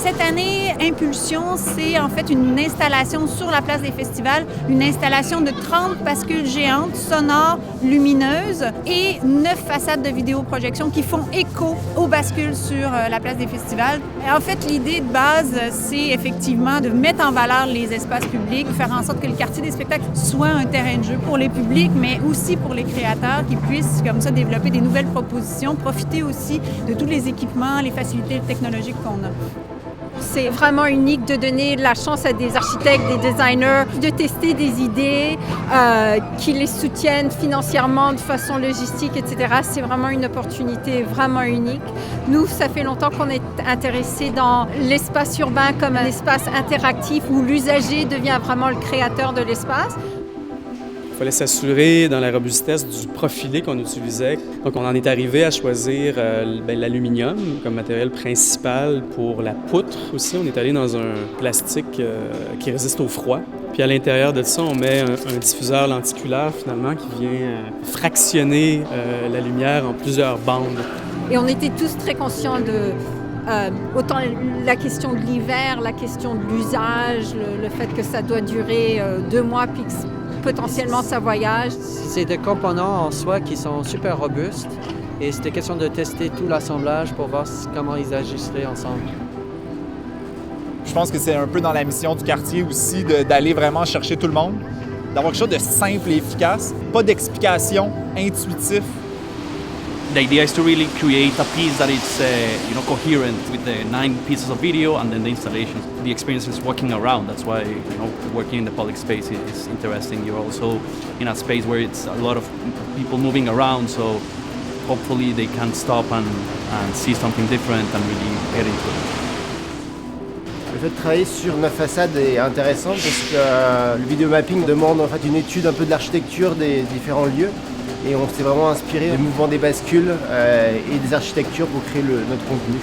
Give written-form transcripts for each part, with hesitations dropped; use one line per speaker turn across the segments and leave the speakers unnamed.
Cette année, Impulsion, c'est en fait une installation sur la place des festivals, une installation de 30 bascules géantes, sonores, lumineuses et 9 façades de vidéoprojection qui font écho aux bascules sur la place des festivals. En fait, l'idée de base, c'est effectivement de mettre en valeur les espaces publics, faire en sorte que le quartier des spectacles soit un terrain de jeu pour les publics, mais aussi pour les créateurs qui puissent comme ça développer des nouvelles propositions, profiter aussi de tous les équipements, les facilités technologiques qu'on a.
C'est vraiment unique de donner la chance à des architectes, des designers, de tester des idées, qui les soutiennent financièrement de façon logistique, etc. C'est vraiment une opportunité vraiment unique. Nous, ça fait longtemps qu'on est intéressés dans l'espace urbain comme un espace interactif où l'usager devient vraiment le créateur de l'espace.
Il fallait s'assurer dans la robustesse du profilé qu'on utilisait. Donc, on en est arrivé à choisir l'aluminium comme matériel principal pour la poutre aussi. On est allé dans un plastique qui résiste au froid. Puis à l'intérieur de ça, on met un diffuseur lenticulaire finalement qui vient fractionner la lumière en plusieurs bandes.
Et on était tous très conscients de autant la question de l'hiver, la question de l'usage, le fait que ça doit durer 2 mois puis que potentiellement ça voyage.
C'est des composants en soi qui sont super robustes et c'était question de tester tout l'assemblage pour voir comment ils agisseraient ensemble.
Je pense que c'est un peu dans la mission du quartier aussi d'aller vraiment chercher tout le monde, d'avoir quelque chose de simple et efficace, pas d'explication, intuitif.
The idea is to really create a piece that is, coherent with the 9 pieces of video and then the installation. The experience is walking around. That's why, working in the public space is interesting. You're also in a space where it's a lot of people moving around, so hopefully they can stop and see something different and really get into it.
Le fait de travailler sur 9 façades est intéressant parce que le vidéomapping demande en fait une étude un peu de l'architecture des différents lieux. Et on s'est vraiment inspiré des mouvements des bascules et des architectures pour créer notre contenu.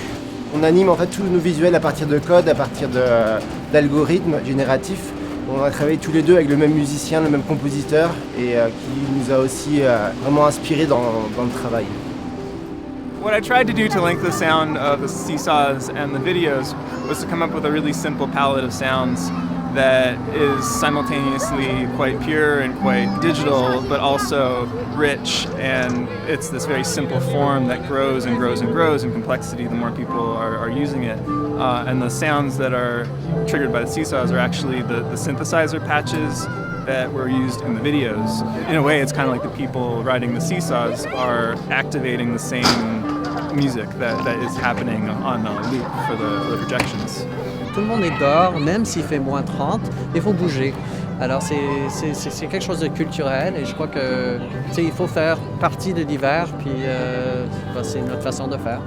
On anime en fait tous nos visuels à partir de codes, à partir d'algorithmes génératifs. On a travaillé tous les deux avec le même musicien, le même compositeur et qui nous a aussi vraiment inspiré dans le travail.
What I tried to do to link the sound of the seesaws and the videos was to come up with a really simple palette of sounds that is simultaneously quite pure and quite digital, but also rich, and it's this very simple form that grows and grows and grows in complexity the more people are using it. And the sounds that are triggered by the seesaws are actually the synthesizer patches that were used in the videos. In a way, it's kind of like the people riding the seesaws are activating the same music that is happening on a loop for the projections.
Tout le monde est dehors, même s'il fait moins 30, il faut bouger. Alors c'est quelque chose de culturel et je crois que il faut faire partie de l'hiver, puis c'est notre façon de faire.